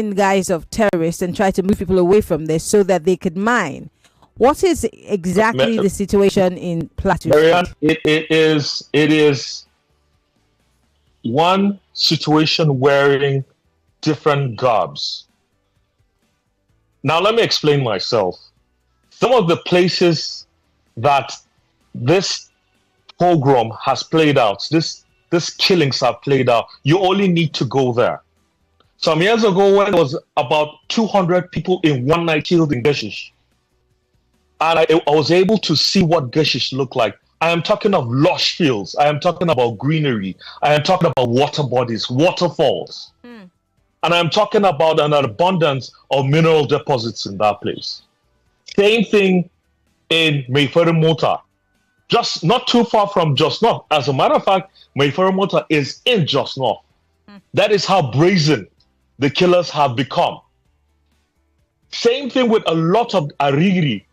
in guise of terrorists and try to move people away from this so that they could mine. What is exactly the situation in Plateau? Maryann, it is one situation wearing different garbs. Now let me explain myself. Some of the places that this pogrom has played out, this killings have played out, you only need to go there. Some years ago, when there was about 200 people in one night killed in Geshish, and I was able to see what Geshish looked like. I am talking of lush fields. I am talking about greenery. I am talking about water bodies, waterfalls. And I'm talking about an abundance of mineral deposits in that place. Same thing in Meiferimota, just not too far from Just North. As a matter of fact, Meiferimota is in Just North. That is how brazen the killers have become. Same thing with a lot of Ariri.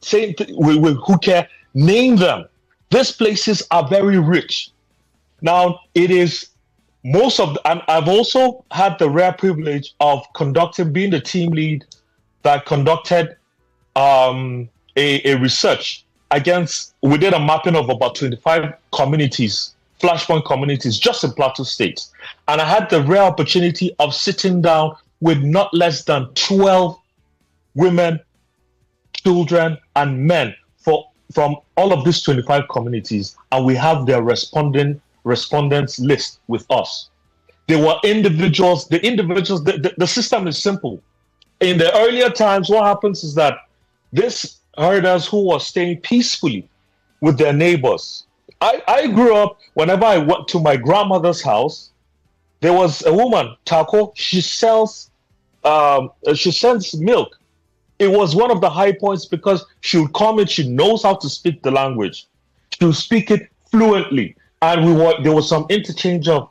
Same thing with Huke. Name them. These places are very rich. Now, it is most of and I've also had the rare privilege of being the team lead that conducted a research we did a mapping of about 25 communities, flashpoint communities, just in Plateau State. And I had the rare opportunity of sitting down with not less than 12 women, children, and men from all of these 25 communities, and we have their respondents list with us. They were individuals. The system is simple. In the earlier times, what happens is that these herders who were staying peacefully with their neighbors. I grew up, whenever I went to my grandmother's house, there was a woman, Tako, she sends milk. It was one of the high points because she would come in, she knows how to speak the language. She would speak it fluently. And there was some interchange of,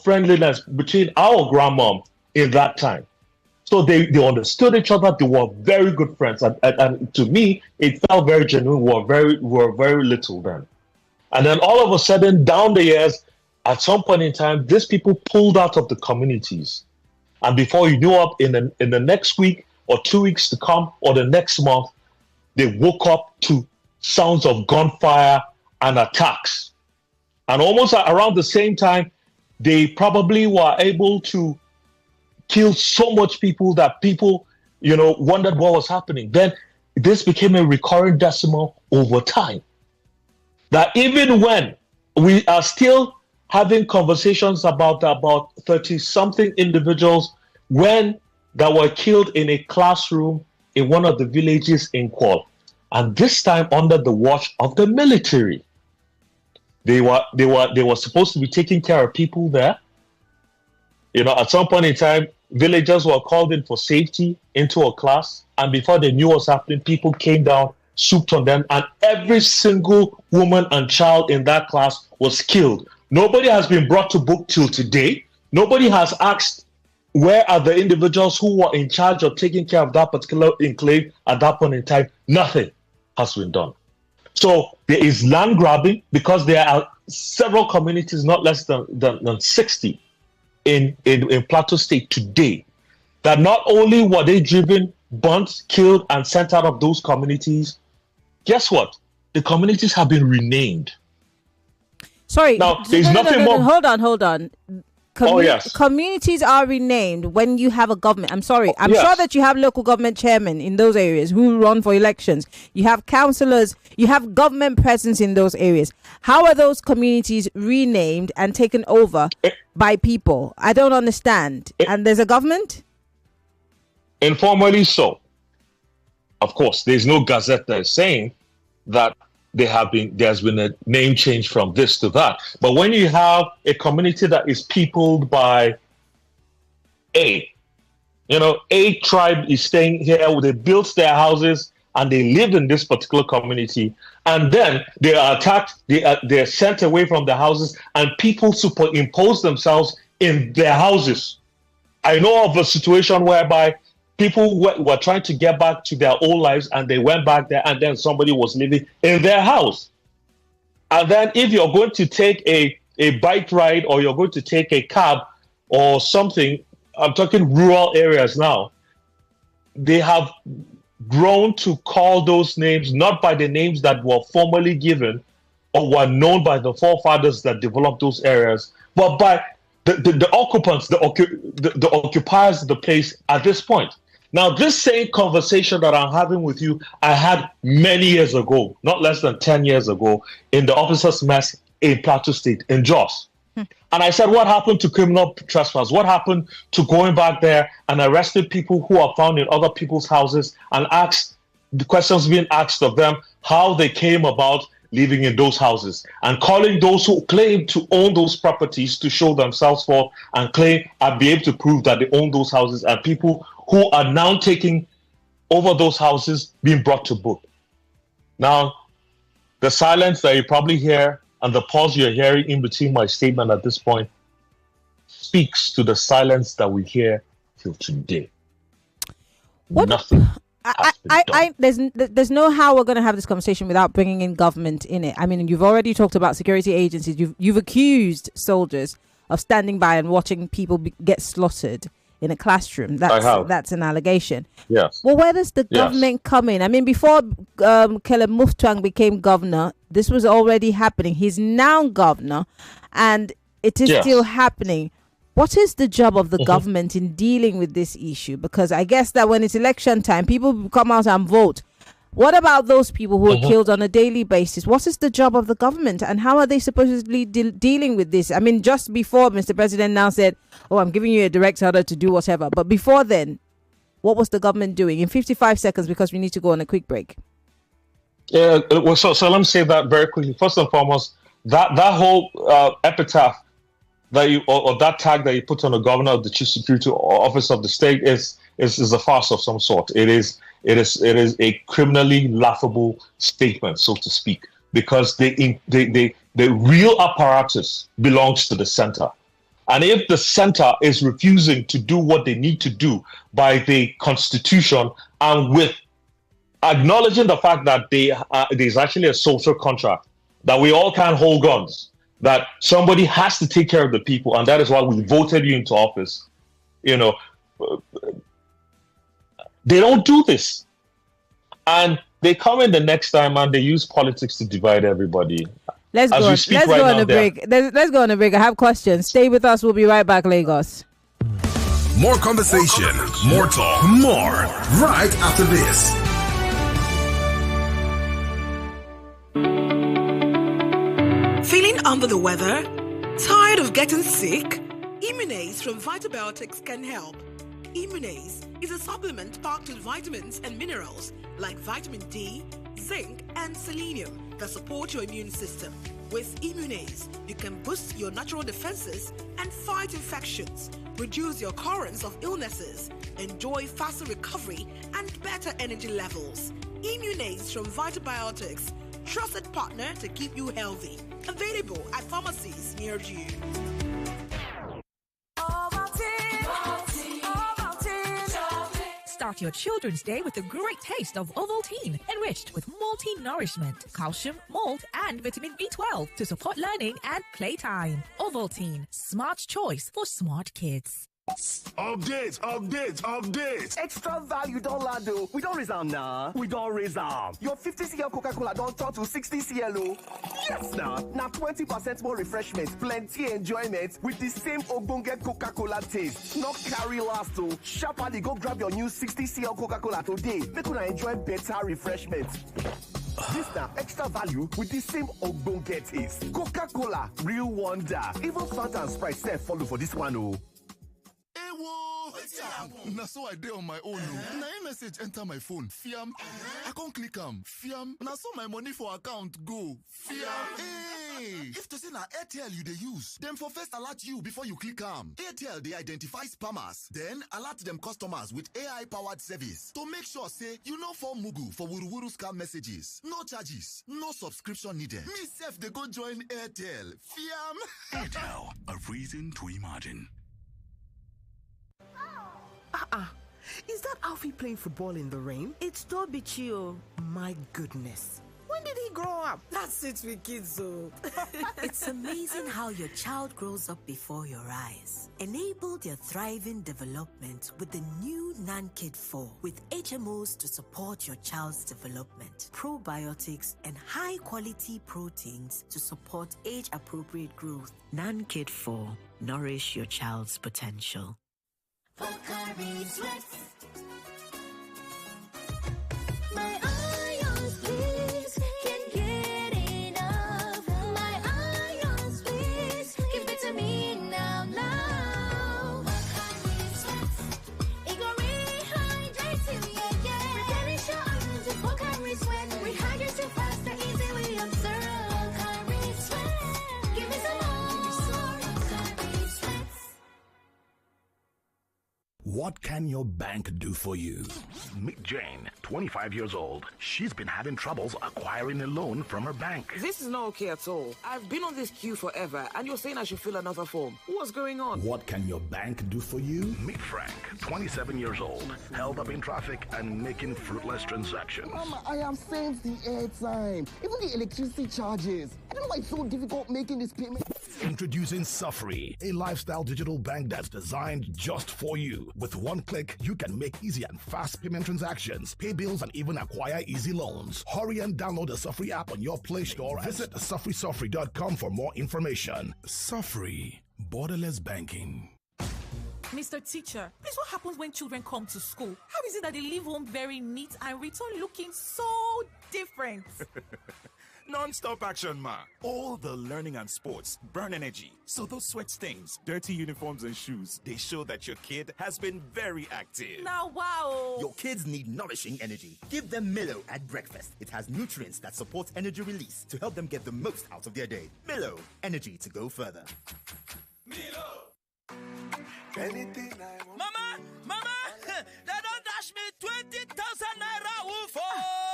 friendliness between our grandmom in that time. So they understood each other. They were very good friends. And to me, it felt very genuine. We were very little then. And then all of a sudden, down the years, at some point in time, these people pulled out of the communities. And before you knew up, in the next week or 2 weeks to come, or the next month, they woke up to sounds of gunfire and attacks. And almost around the same time, they probably were able to kill so much people that people, wondered what was happening. Then this became a recurring decimal over time. That even when we are still having conversations about 30-something individuals that were killed in a classroom in one of the villages in Kwal, and this time under the watch of the military. They were supposed to be taking care of people there. At some point in time, villagers were called in for safety into a class, and before they knew what was happening, people came down, swooped on them, and every single woman and child in that class was killed. Nobody has been brought to book till today. Nobody has asked where are the individuals who were in charge of taking care of that particular enclave at that point in time. Nothing has been done. So there is land grabbing because there are several communities, not less than 60 in Plateau State today, that not only were they driven, burnt, killed, and sent out of those communities, guess what? The communities have been renamed. Sorry. Now, there's nothing more. Hold on. Yes. Communities are renamed when you have a government. I'm sorry. I'm Yes. sure that you have local government chairmen in those areas who run for elections. You have councillors. You have government presence in those areas. How are those communities renamed and taken over by people? I don't understand. And there's a government? Informally so. Of course, there's no gazette that is saying that there's been a name change from this to that. But when you have a community that is peopled by A tribe is staying here, they built their houses and they live in this particular community, and then they are attacked, they're sent away from their houses, and people superimpose themselves in their houses. I know of a situation whereby people were trying to get back to their old lives, and they went back there, and then somebody was living in their house. And then if you're going to take a bike ride, or you're going to take a cab or something, I'm talking rural areas now, they have grown to call those names not by the names that were formerly given or were known by the forefathers that developed those areas, but by the occupants, the occupiers of the place at this point. Now, this same conversation that I'm having with you, I had many years ago, not less than 10 years ago, in the officers' mess in Plateau State, in Jos. And I said, what happened to criminal trespass? What happened to going back there and arresting people who are found in other people's houses and asked the questions being asked of them, how they came about living in those houses, and calling those who claim to own those properties to show themselves for and claim and be able to prove that they own those houses, and people who are now taking over those houses being brought to book. Now, the silence that you probably hear and the pause you're hearing in between my statement at this point speaks to the silence that we hear till today. What? Nothing. There's no how we're going to have this conversation without bringing in government in it. I mean, you've already talked about security agencies. You've accused soldiers of standing by and watching people get slaughtered in a classroom. That's an allegation. Yes. Well, where does the government come in? I mean, before Caleb Muftwang became governor, this was already happening. He's now governor, and it is still happening. What is the job of the government in dealing with this issue? Because I guess that when it's election time, people come out and vote. What about those people who are killed on a daily basis? What is the job of the government, and how are they supposedly dealing with this? I mean, just before Mr. President now said, oh, I'm giving you a direct order to do whatever. But before then, what was the government doing? In 55 seconds, because we need to go on a quick break. Yeah, well, so let me say that very quickly. First and foremost, that whole epitaph that you or that tag that you put on the governor of the chief security office of the state is a farce of some sort. It is a criminally laughable statement, so to speak, because the real apparatus belongs to the center. And if the center is refusing to do what they need to do by the constitution, and with acknowledging the fact that there's actually a social contract, that we all can't hold guns, that somebody has to take care of the people, and that is why we voted you into office. You know, they don't do this. And they come in the next time and they use politics to divide everybody. Let's go on a break. Let's go on a break. I have questions. Stay with us. We'll be right back, Lagos. More conversation, more talk, more right after this. Feeling under the weather? Tired of getting sick? Immunase from Vitabiotics can help. Immunase is a supplement packed with vitamins and minerals like vitamin D, zinc, and selenium that support your immune system. With Immunase, you can boost your natural defenses and fight infections, reduce your occurrence of illnesses, enjoy faster recovery, and better energy levels. Immunase from Vitabiotics, trusted partner to keep you healthy. Available at pharmacies near you. Start your children's day with a great taste of Ovaltine, enriched with multi-nourishment, calcium, malt, and vitamin B12 to support learning and playtime. Ovaltine, smart choice for smart kids. Update! Extra value don't land though. We don't raise them now. We don't raise them. Your 50cl Coca-Cola don't turn to 60cl. Yes now 20% more refreshment, plenty enjoyment with the same Ogbonge Coca-Cola taste. Not carry last though. Sharply go grab your new 60cl Coca-Cola today. Make you enjoy better refreshment. This now extra value with the same Ogbonge taste. Coca-Cola, real wonder. Even Fanta and Sprite say follow for this one oh. Now so I did on my own. Now a message enter my phone. Fiam. I can't click Fiam. Now so my money for account go. Fiam. Hey. If to say na Airtel you they use, them for first alert you before you click Airtel they identify spammers. Then alert them customers with AI powered service to make sure say you know for Mugu for Wuruwuru scam messages. No charges, no subscription needed. Me self they go join Airtel. Fiam. Airtel, a reason to imagine. Is that Alfie playing football in the rain? It's Toby Chio. My goodness. When did he grow up? That's it with kids, so. It's amazing how your child grows up before your eyes. Enable their thriving development with the new NanKid 4 with HMOs to support your child's development, probiotics, and high-quality proteins to support age-appropriate growth. NanKid 4. Nourish your child's potential. My ions, please, can't get enough. My ions, please, give it to me now. It go rehydrate you, yeah. Replenish your ions with Pocari Sweat. Rehydrate you faster, easy we observe. Pocari Sweat, give me some more. Pocari Sweat. What can your bank do for you? Meet Jane, 25 years old. She's been having troubles acquiring a loan from her bank. This is not okay at all. I've been on this queue forever, and you're saying I should fill another form. What's going on? What can your bank do for you? Meet Frank, 27 years old, held up in traffic and making fruitless transactions. Mama, I have saved the airtime, even the electricity charges. I don't know why it's so difficult making this payment. Introducing Safri, a lifestyle digital bank that's designed just for you. With one click, you can make easy and fast payment transactions, pay bills, and even acquire easy loans. Hurry and download the Safri app on your Play Store. Visit safrisafri.com for more information. Safri, borderless banking. Mr. Teacher, please, what happens when children come to school? How is it that they leave home very neat and return looking so different? Non-stop action, ma. All the learning and sports burn energy. So those sweat stains, dirty uniforms and shoes, they show that your kid has been very active. Now, wow. Your kids need nourishing energy. Give them Milo at breakfast. It has nutrients that support energy release to help them get the most out of their day. Milo, energy to go further. Milo. Anything I want. Mama, they don't dash me 20,000 naira woof.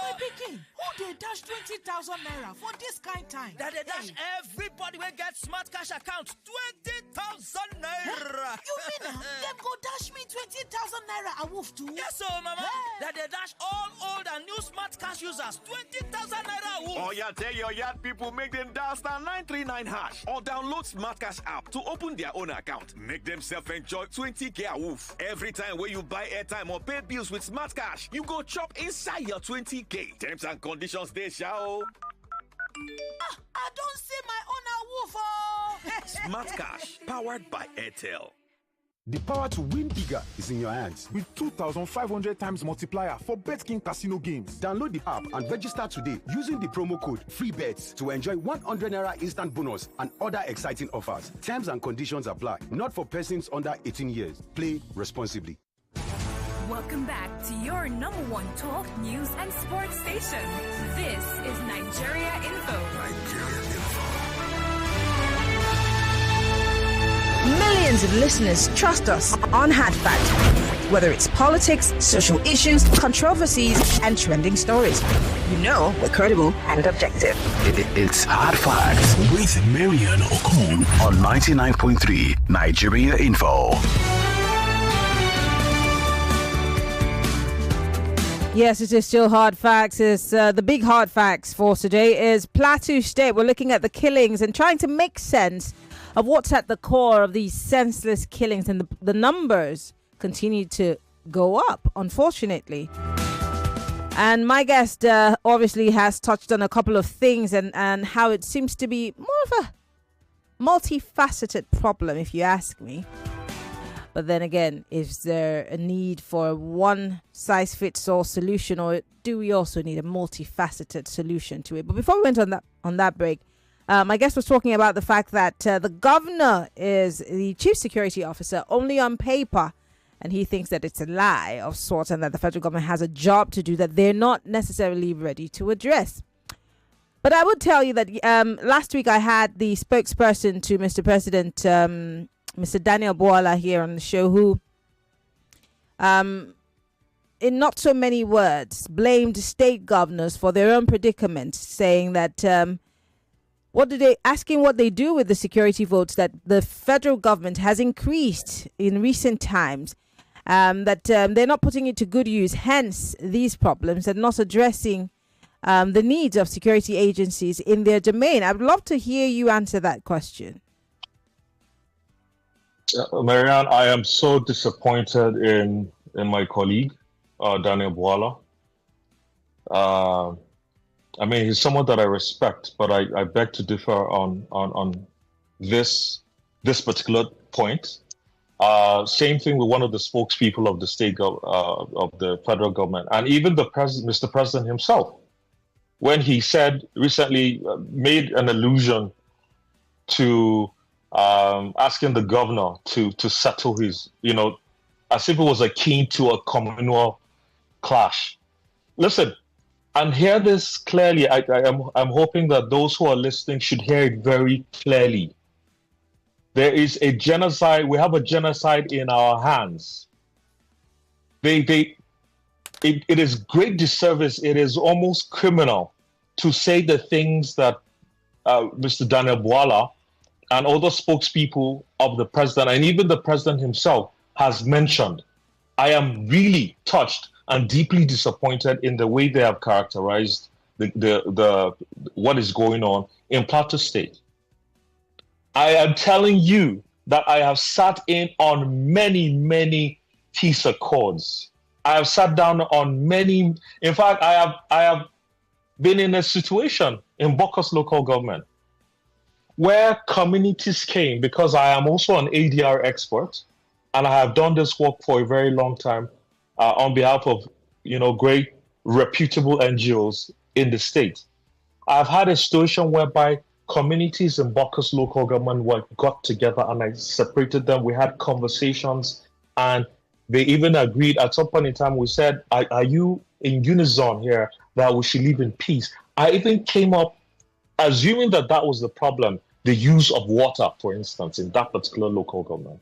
My pikin, who they dash 20,000 naira for this kind time? That they dash everybody will get smart cash account 20,000 naira. You mean them go dash me 20,000 naira a woof too? Yes, so mama. That they dash all old and new smart cash users 20,000 naira woof. Oh yeah, tell your yard people make them dial *939# or download Smart Cash app to open their own account. Make themselves enjoy 20k a woof. Every time when you buy airtime or pay bills with Smart Cash, you go chop inside your 20k. Terms and conditions they shall. I don't see my own a woof. Oh. Smart Cash, powered by Airtel. The power to win bigger is in your hands with 2,500 times multiplier for BetKing Casino games. Download the app and register today using the promo code FREEBETS to enjoy 100 naira instant bonus and other exciting offers. Terms and conditions apply. Not for persons under 18 years. Play responsibly. Welcome back to your number one talk, news, and sports station. This is Nigeria Info. Millions of listeners trust us on Hard Fact. Whether it's politics, social issues, controversies, and trending stories. You know we're credible and objective. It's Hard Facts with Maryann Okon on 99.3 Nigeria Info. Yes, it is still hard facts. It's, the big hard facts for today is Plateau State. We're looking at the killings and trying to make sense of what's at the core of these senseless killings, and the numbers continue to go up, unfortunately. And my guest obviously has touched on a couple of things and how it seems to be more of a multifaceted problem, if you ask me. But then again, is there a need for a one-size-fits-all solution, or do we also need a multifaceted solution to it? But before we went on that break, my guest was talking about the fact that the governor is the chief security officer only on paper, and he thinks that it's a lie of sorts and that the federal government has a job to do that they're not necessarily ready to address. But I would tell you that last week I had the spokesperson to Mr. President, Mr. Daniel Boala, here on the show, who, in not so many words, blamed state governors for their own predicament, saying that asking what they do with the security votes that the federal government has increased in recent times, that they're not putting it to good use, hence these problems, and not addressing the needs of security agencies in their domain? I'd love to hear you answer that question. Maryann, I am so disappointed in my colleague, Daniel Bwala. I mean, he's someone that I respect, but I beg to differ on this particular point. Same thing with one of the spokespeople of the of the federal government, and even the Mr. President himself, when he said recently, made an allusion to asking the governor to settle his, as if it was akin to a communal clash. Listen, and hear this clearly. I'm hoping that those who are listening should hear it very clearly. There is a genocide. We have a genocide in our hands. It is great disservice. It is almost criminal to say the things that Mr. Daniel Bwala and other spokespeople of the president, and even the president himself, has mentioned. I am really touched and deeply disappointed in the way they have characterized the what is going on in Plateau State. I am telling you that I have sat in on many peace accords. I have sat down on many. In fact, I have been in a situation in Bokos local government where communities came, because I am also an ADR expert, and I have done this work for a very long time on behalf of great reputable NGOs in the state. I've had a situation whereby communities in Bokos local government got together, and I separated them. We had conversations, and they even agreed at some point in time. We said, are you in unison here that we should live in peace? I even came up, assuming that was the problem, the use of water, for instance, in that particular local government.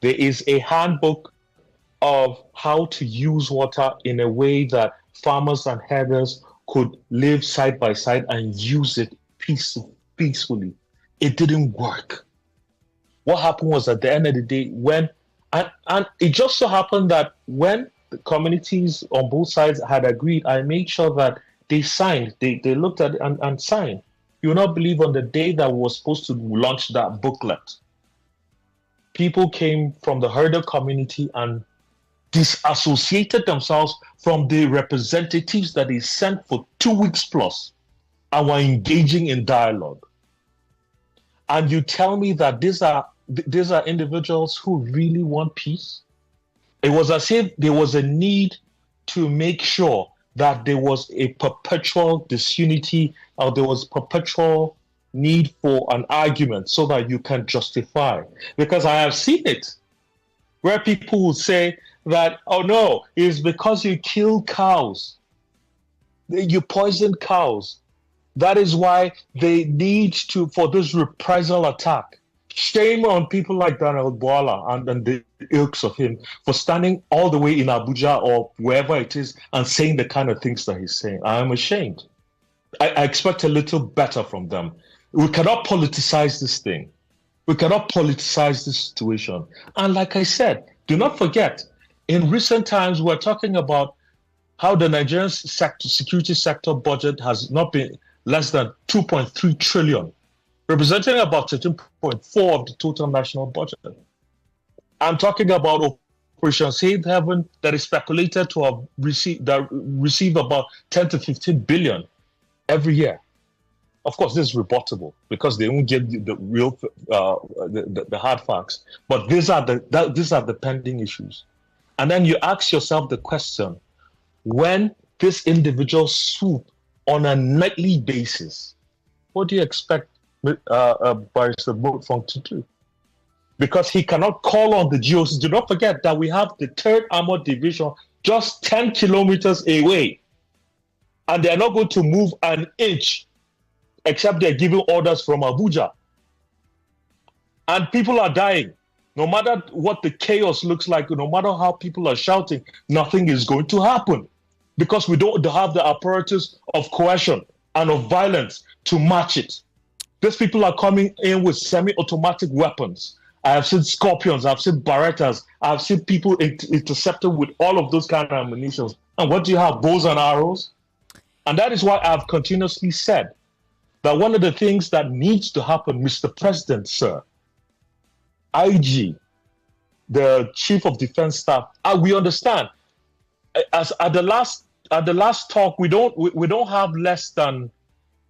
There is a handbook of how to use water in a way that farmers and herders could live side by side and use it peacefully. It didn't work. What happened was, at the end of the day, and it just so happened that when the communities on both sides had agreed, I made sure that they signed. They looked at it and signed. You will not believe, on the day that we were supposed to launch that booklet, people came from the herder community and disassociated themselves from the representatives that they sent for 2 weeks plus and were engaging in dialogue. And you tell me that these are individuals who really want peace? It was as if there was a need to make sure that there was a perpetual disunity, or there was perpetual need for an argument so that you can justify. Because I have seen it, where people will say that, oh no, it's because you kill cows, you poison cows. That is why they need to, for this reprisal attack. Shame on people like Daniel Bwala and the ilks of him for standing all the way in Abuja or wherever it is and saying the kind of things that he's saying. I am ashamed. I expect a little better from them. We cannot politicize this thing. We cannot politicize this situation. And like I said, do not forget, in recent times, we're talking about how the Nigerian security sector budget has not been less than 2.3 trillion, representing about 13.4% of the total national budget. I'm talking about Operation Safe Haven that is speculated to have receive about 10 to 15 billion every year. Of course, this is rebuttable because they won't get the real, the hard facts. But these are the pending issues. And then you ask yourself the question: when this individual swoop on a nightly basis, what do you expect Barrister Fong to do? Because he cannot call on the GOC. Do not forget that we have the 3rd Armored Division just 10 kilometers away, and they are not going to move an inch except they're giving orders from Abuja. And people are dying. No matter what the chaos looks like, no matter how people are shouting, nothing is going to happen because we don't have the apparatus of coercion and of violence to match it. These people are coming in with semi-automatic weapons. I have seen Scorpions, I've seen Berettas, I've seen people intercepted with all of those kind of ammunition. And what do you have, bows and arrows? And that is why I've continuously said that one of the things that needs to happen, Mr. President, sir, IG, the Chief of Defense Staff, we understand. As at the last talk, we don't have less than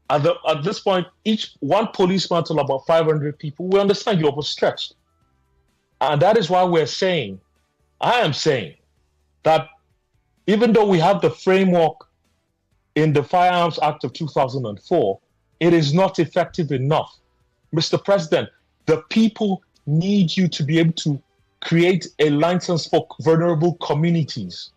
at this point each one policeman to about 500 people. We understand you're overstretched, and that is why I am saying that even though we have the framework in the Firearms Act of 2004, it is not effective enough. Mr. President, the people need you to be able to create a license for vulnerable communities.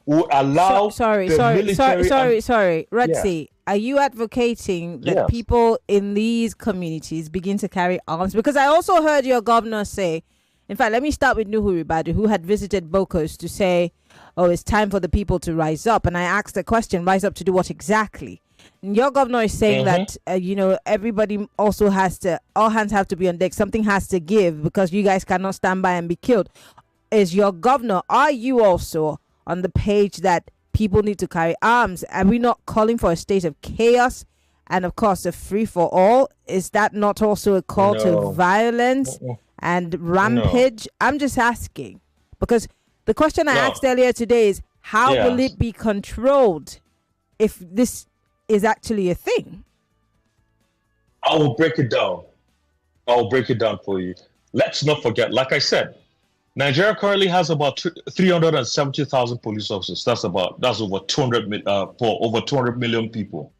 Will allow sorry, Redzie, are you advocating that people in these communities begin to carry arms? Because I also heard your governor say, in fact, let me start with Nuhu Ribadu, who had visited Bokos to say, oh, it's time for the people to rise up. And I asked the question, rise up to do what exactly? And your governor is saying that, everybody also has to, all hands have to be on deck. Something has to give because you guys cannot stand by and be killed. Is your governor, are you also on the page that people need to carry arms? Are we not calling for a state of chaos and, of course, a free-for-all? Is that not also a call to violence and rampage? I'm just asking, because the question I asked earlier today is, how will it be controlled if this is actually a thing? I will break it down. For you. Let's not forget, like I said, Nigeria currently has about 370,000 police officers. That's over 200 for over 200 million people.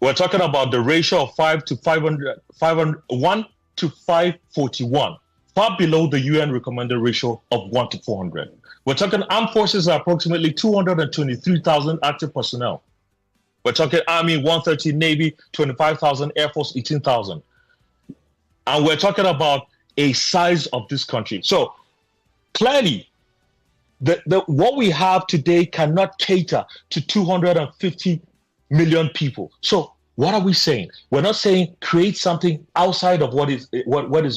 We're talking about the ratio of 1 to 541, far below the UN recommended ratio of 1 to 400. We're talking armed forces are approximately 223,000 active personnel. We're talking Army 130, Navy 25,000, Air Force 18,000. And we're talking about a size of this country. So clearly, what we have today cannot cater to 250 million people. So what are we saying? We're not saying create something outside of what is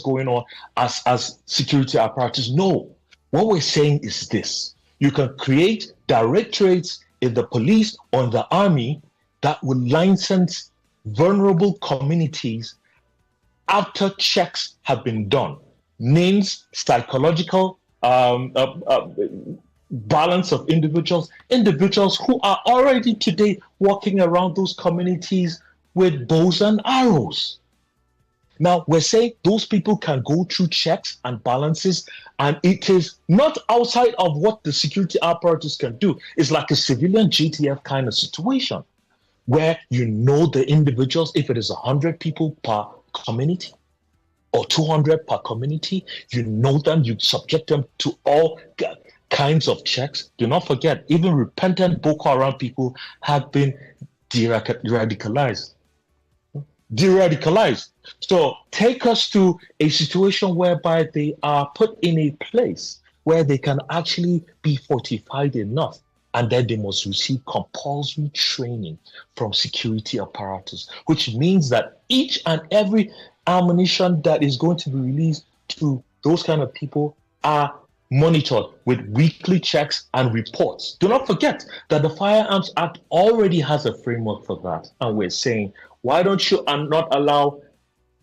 going on as security apparatus. No. What we're saying is this. You can create directorates in the police or in the army that will license vulnerable communities after checks have been done. Names, psychological balance of individuals who are already today walking around those communities with bows and arrows. Now, we're saying those people can go through checks and balances, and it is not outside of what the security apparatus can do. It's like a civilian GTF kind of situation where you know the individuals, if it is 100 people per community, or 200 per community, you know them, you subject them to all kinds of checks. Do not forget, even repentant Boko Haram people have been de-radicalized. So take us to a situation whereby they are put in a place where they can actually be fortified enough, and then they must receive compulsory training from security apparatus, which means that each and every ammunition that is going to be released to those kind of people are monitored with weekly checks and reports. Do not forget that the Firearms Act already has a framework for that. And we're saying, why don't you not allow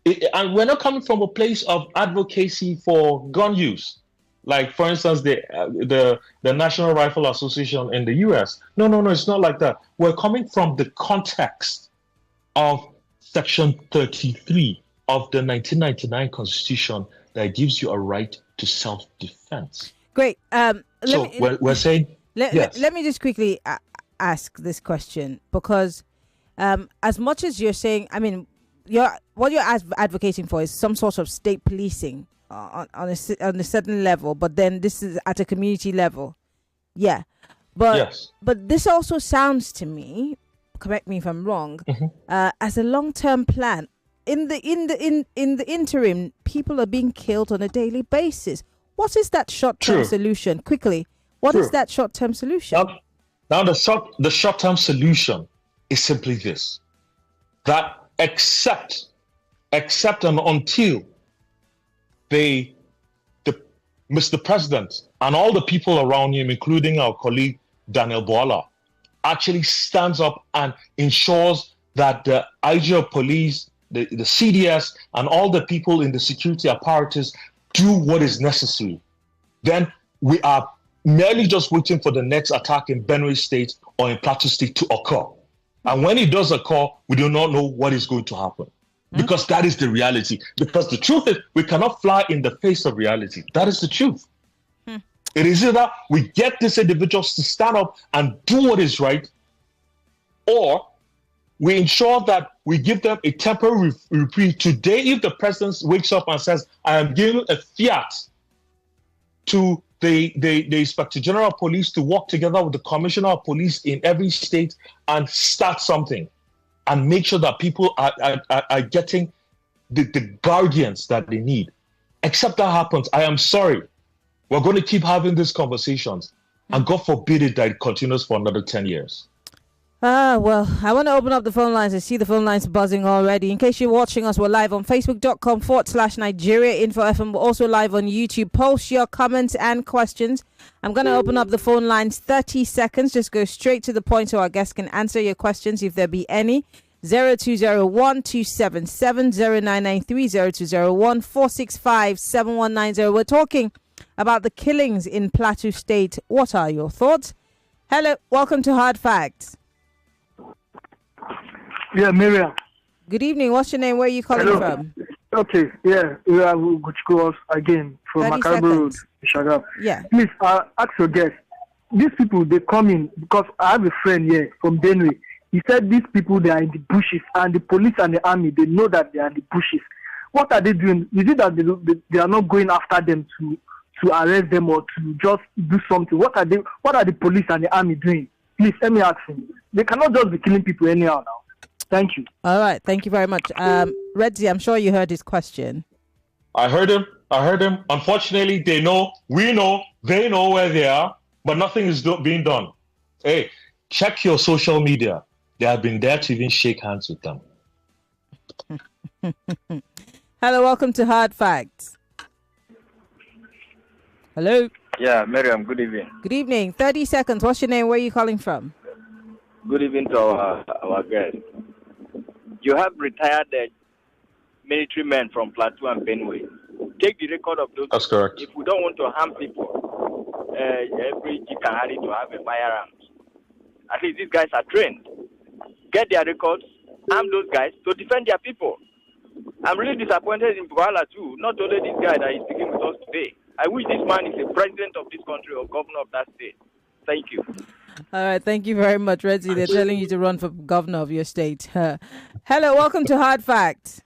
it? And we're not coming from a place of advocacy for gun use. Like, for instance, the National Rifle Association in the US. No, it's not like that. We're coming from the context of Section 33 of the 1999 Constitution that gives you a right to self-defense. Great. We're saying yes. Let me just quickly ask this question, because as much as you're saying, I mean, what you're advocating for is some sort of state policing on a certain level, but then this is at a community level. Yeah. But this also sounds to me, correct me if I'm wrong, as a long-term plan. In the interim, people are being killed on a daily basis. What is that short-term solution? Quickly, what is that short-term solution? Now the short-term solution is simply this: that except and until Mr. President and all the people around him, including our colleague Daniel Boala, actually stands up and ensures that the IG of police, the CDS, and all the people in the security apparatus do what is necessary, then we are merely just waiting for the next attack in Benue State or in Plateau State to occur. And when it does occur, we do not know what is going to happen. Because that is the reality. Because the truth is, we cannot fly in the face of reality. That is the truth. It is either we get these individuals to stand up and do what is right, or we ensure that we give them a temporary reprieve. Today, if the president wakes up and says, I am giving a fiat to the Inspector General of Police to work together with the Commissioner of Police in every state and start something and make sure that people are getting the guardians that they need. Except that happens, I am sorry. We're going to keep having these conversations. And God forbid it that it continues for another 10 years. Well, I want to open up the phone lines. I see the phone lines buzzing already. In case you're watching us, we're live on facebook.com/Nigeria Info FM. We're also live on YouTube. Post your comments and questions. I'm going to open up the phone lines 30 seconds. Just go straight to the point so our guests can answer your questions if there be any. 0201-277-0993, 0201-465-7190. We're talking about the killings in Plateau State. What are your thoughts? Hello, welcome to Hard Facts. Yeah, Maryann. Good evening. What's your name? Where are you calling from? Okay, yeah, we are Jugo again from 30 Makarabo Road, Shagab. Yeah. Please, ask your guest. These people, they come in because I have a friend here from Benue. He said these people, they are in the bushes, and the police and the army, they know that they are in the bushes. What are they doing? Is it that they are not going after them to arrest them or to just do something? What are the police and the army doing? Please, let me ask him. They cannot just be killing people anyhow now. Thank you. All right. Thank you very much. Redzie, I'm sure you heard his question. I heard him. Unfortunately, they know where they are, but nothing is being done. Hey, check your social media. They have been there to even shake hands with them. Hello, welcome to Hard Facts. Hello. Yeah, Maryann, good evening. Good evening. 30 seconds. What's your name? Where are you calling from? Good evening to our guest. You have retired military men from Plateau and Benue. Take the record of those. That's correct. If we don't want to harm people, every G can have to have a firearm. At least these guys are trained. Get their records, arm those guys to defend their people. I'm really disappointed in Bukala too. Not only this guy that is speaking with us today. I wish this man is a president of this country or governor of that state. Thank you. All right, thank you very much, Redzie. They're telling you to run for governor of your state. Hello, welcome to Hard Facts.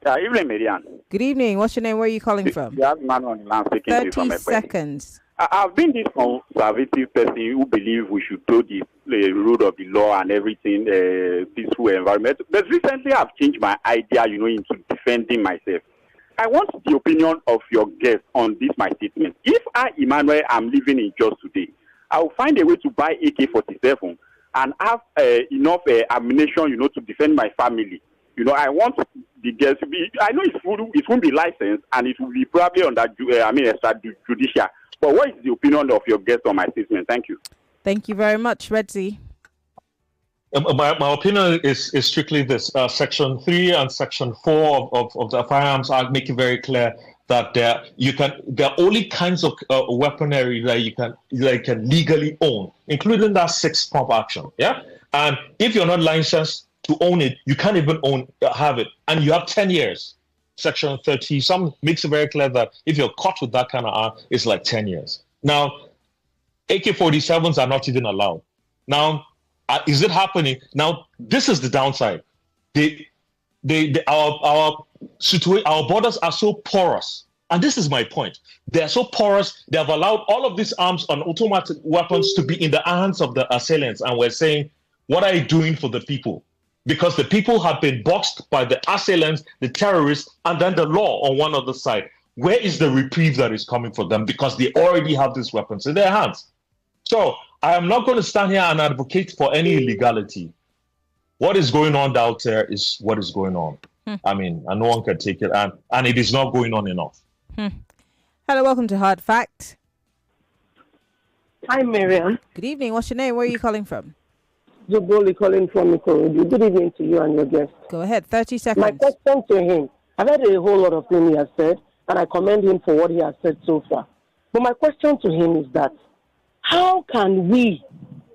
Evening, Maryann. Good evening. What's your name? Where are you calling from? You have man on the line speaking 30 seconds. I've been this conservative person who believe we should do the rule of the law and everything, peaceful environment. But recently I've changed my idea, into defending myself. I want the opinion of your guest on this, my statement. If I, Emmanuel, am living in Jos today, I will find a way to buy AK-47 and have enough ammunition, to defend my family. I want the guest to be, I know it won't be licensed and it will be probably under, extrajudicial. But what is the opinion of your guest on my statement? Thank you. Thank you very much, Redzie. My opinion is strictly this. Section 3 and Section 4 of the Firearms Act make it very clear that there are only kinds of weaponry that you can legally own, including that 6-pump action. Yeah, and if you're not licensed to own it, you can't even have it, and you have 10 years. Section 30 some makes it very clear that if you're caught with that kind of arm, it's like 10 years. Now, AK-47s are not even allowed. Now, is it happening? Now, this is the downside. Our borders are so porous. And this is my point. They're so porous, they have allowed all of these arms and automatic weapons to be in the hands of the assailants. And we're saying, what are you doing for the people? Because the people have been boxed by the assailants, the terrorists, and then the law on one other side. Where is the reprieve that is coming for them? Because they already have these weapons in their hands. So I am not going to stand here and advocate for any illegality. What is going on out there is what is going on. I mean, and no one can take it. And it is not going on enough. Hello, welcome to Hard Fact. Hi, Maryann. Good evening. What's your name? Where are you calling from? Jugo calling from Ikorodu. Good evening to you and your guest. Go ahead. 30 seconds. My question to him, I've heard a whole lot of things he has said, and I commend him for what he has said so far. But my question to him is that, how can we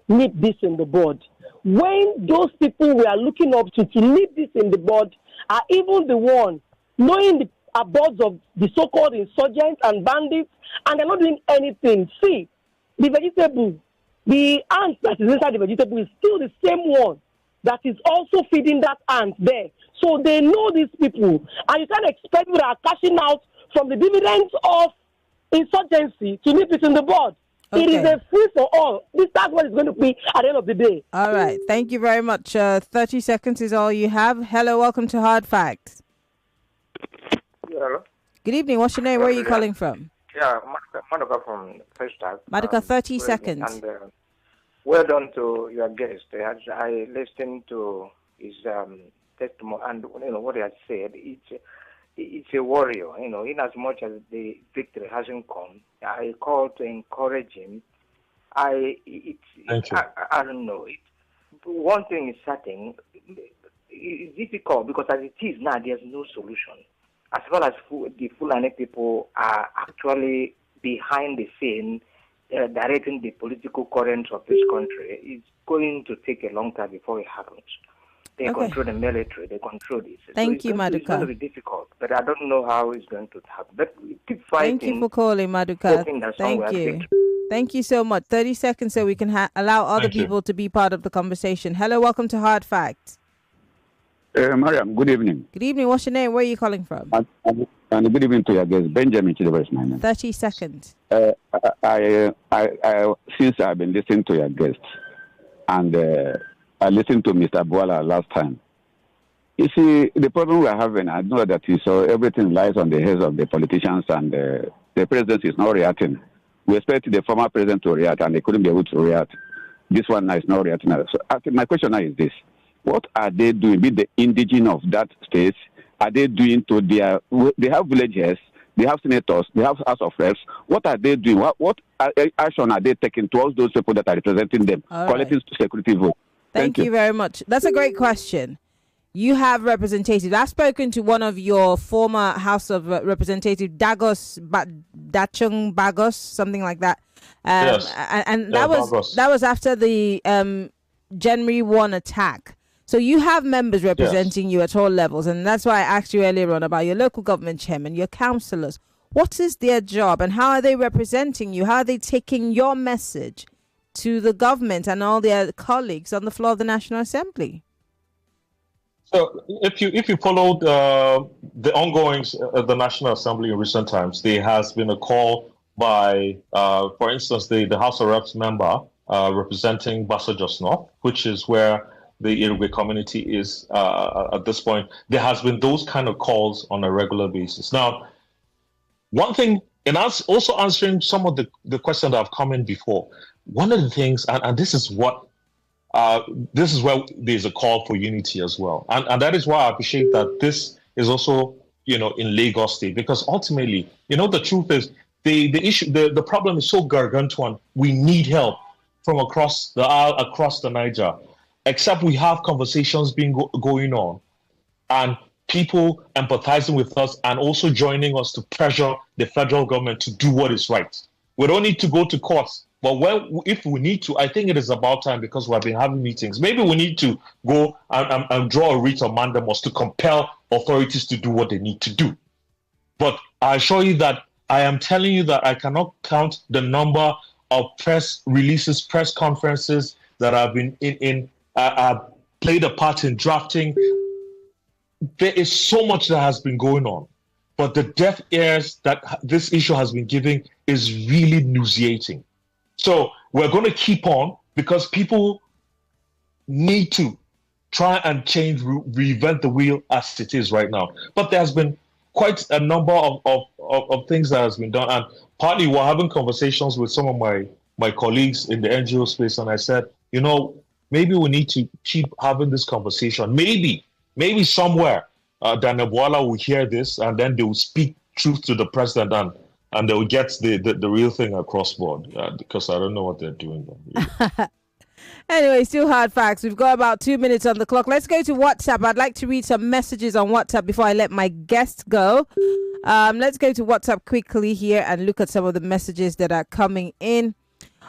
nip this in the bud when those people we are looking up to nip this in the bud are even the one knowing the abodes of the so-called insurgents and bandits, and they're not doing anything? See, the vegetable, the ant that is inside the vegetable is still the same one that is also feeding that ant there. So they know these people, and you can't expect people that are cashing out from the dividends of insurgency to nip it in the bud. Okay. It is a free for all. That's what it's going to be at the end of the day. All right. Thank you very much. 30 seconds is all you have. Hello. Welcome to Hard Facts. Hello. Good evening. What's your name? Where are you calling from? Yeah, Madoka from SIPJAD. Madoka, 30 seconds. And well done to your guest. I listened to his testimony, and what he has said. It's a warrior. In as much as the victory hasn't come, I call to encourage him. I don't know. One thing is certain. It's difficult because as it is now, there's no solution. As well as the Fulani people are actually behind the scene, directing the political currents of this country, it's going to take a long time before it happens. They control the military, they control this. Thank you, Maduka. It's going to be difficult, but I don't know how it's going to happen. But we keep fighting. Thank you for calling, Maduka. Thank you. Thank you so much. 30 seconds so we can allow other people to be part of the conversation. Hello, welcome to Hard Facts. Maryann, good evening. Good evening. What's your name? Where are you calling from? And good evening to your guest, Benjamin Chidebere, my name. 30 seconds. I since I've been listening to your guest, and I listened to Mr. Buala last time. You see, the problem we're having, I know that everything lies on the heads of the politicians, and the president is not reacting. We expect the former president to react, and they couldn't be able to react. This one now is not reacting. So my question now is this. What are they doing with the indigenous of that state? Are they doing to their... They have villages, they have senators, they have House of Reps. What are they doing? What action are they taking towards those people that are representing them, collecting security votes? Thank you very much. That's a great question. You have representatives. I've spoken to one of your former House of Representatives, Dachung Bagos, something like that. Yes. And that was after the January 1 attack. So you have members representing you at all levels, and that's why I asked you earlier on about your local government chairman, your councillors. What is their job, and how are they representing you? How are they taking your message to the government and all their colleagues on the floor of the National Assembly? So if you followed the ongoings of the National Assembly in recent times, there has been a call by, for instance, the House of Reps member representing Bassa Jos North, which is where the Irigwe community is at this point. There has been those kind of calls on a regular basis. Now, one thing, and also answering some of the questions that have come in before, one of the things, and this is what, this is where there's a call for unity as well. And that is why I appreciate that this is also, in Lagos State, because ultimately, the truth is the problem is so gargantuan. We need help from across the aisle, across the Niger, except we have conversations going on and people empathizing with us and also joining us to pressure the federal government to do what is right. We don't need to go to courts, but if we need to, I think it is about time, because we have been having meetings. Maybe we need to go and draw a writ of mandamus to compel authorities to do what they need to do. But I assure you that I am telling you that I cannot count the number of press releases, press conferences that have been played a part in drafting. There is so much that has been going on, but the deaf ears that this issue has been giving is really nauseating. So we're going to keep on, because people need to try and reinvent the wheel as it is right now. But there's been quite a number of things that has been done, and partly we're having conversations with some of my colleagues in the NGO space, and I said, maybe we need to keep having this conversation. Maybe somewhere Daniel Buala will hear this, and then they will speak truth to the president and they'll get the real thing across board, because I don't know what they're doing there. Anyway, still hard facts. We've got about 2 minutes on the clock. Let's go to WhatsApp. I'd like to read some messages on WhatsApp before I let my guest go. Let's go to WhatsApp quickly here and look at some of the messages that are coming in.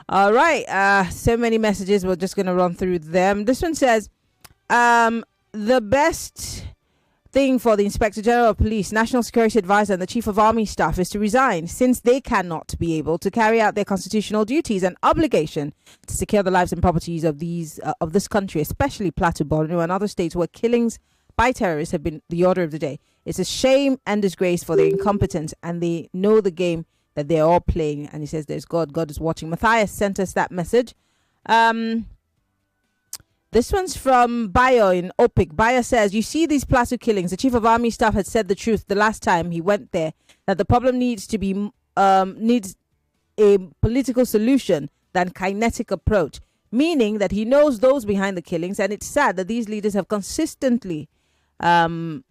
All right. So many messages. We're just going to run through them. This one says, the best thing for the Inspector General of Police, National Security Advisor, and the Chief of Army Staff is to resign, since they cannot be able to carry out their constitutional duties and obligation to secure the lives and properties of this country, especially Plateau, Borno, and other states where killings by terrorists have been the order of the day. It's a shame and disgrace for their incompetence, and they know the game that they're all playing. And he says, "There's God. God is watching." Matthias sent us that message. This one's from Bayo in Opik. Bayo says, "You see these Plateau killings. The Chief of Army Staff had said the truth the last time he went there, that the problem needs a political solution than kinetic approach, meaning that he knows those behind the killings, and it's sad that these leaders have consistently be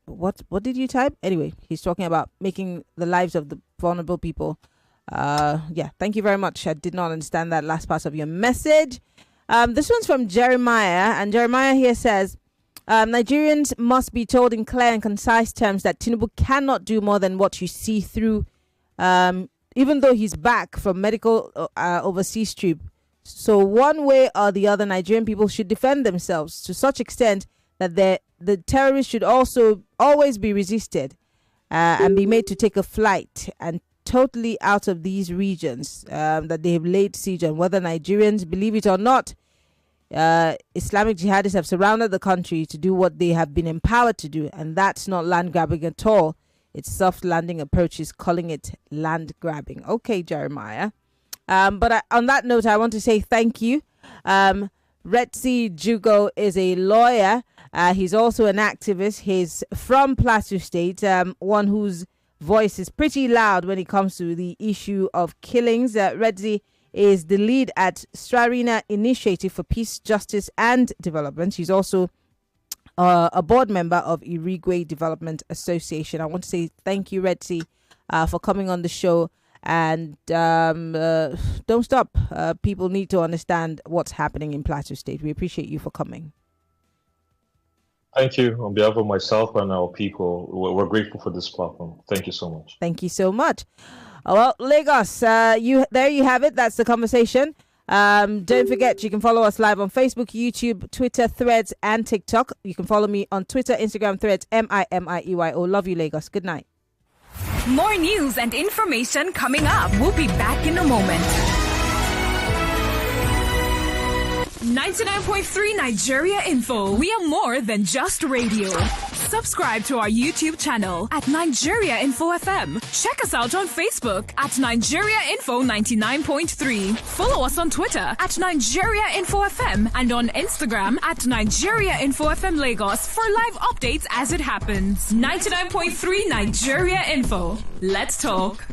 what did you type? Anyway, he's talking about making the lives of the vulnerable people." Thank you very much. I did not understand that last part of your message. This one's from Jeremiah, and Jeremiah here says, Nigerians must be told in clear and concise terms that Tinubu cannot do more than what you see through, even though he's back from medical overseas trip. So one way or the other, Nigerian people should defend themselves to such extent that the terrorists should also always be resisted and be made to take a flight and totally out of these regions that they have laid siege on. Whether Nigerians believe it or not, Islamic jihadists have surrounded the country to do what they have been empowered to do, and that's not land grabbing at all. It's soft landing approaches, calling it land grabbing. Okay, Jeremiah. But on that note, I want to say thank you. Redzie Jugo is a lawyer. He's also an activist. He's from Plateau State, one whose voice is pretty loud when it comes to the issue of killings. Redzie is the lead at Srarina Initiative for Peace, Justice and Development. She's also a board member of Irigwe Development Association. I want to say thank you, Redzie, for coming on the show. And don't stop. People need to understand what's happening in Plateau State. We appreciate you for coming. Thank you. On behalf of myself and our people, we're grateful for this platform. Thank you so much. Thank you so much. Well, Lagos, there you have it. That's the conversation. Don't forget, you can follow us live on Facebook, YouTube, Twitter, Threads, and TikTok. You can follow me on Twitter, Instagram, Threads, MIMIEYO. Love you, Lagos. Good night. More news and information coming up. We'll be back in a moment. 99.3 Nigeria Info. We are more than just radio. Subscribe to our YouTube channel at Nigeria Info FM. Check us out on Facebook at Nigeria Info 99.3. Follow us on Twitter at Nigeria Info FM and on Instagram at Nigeria Info FM Lagos for live updates as it happens. 99.3 Nigeria Info. Let's talk.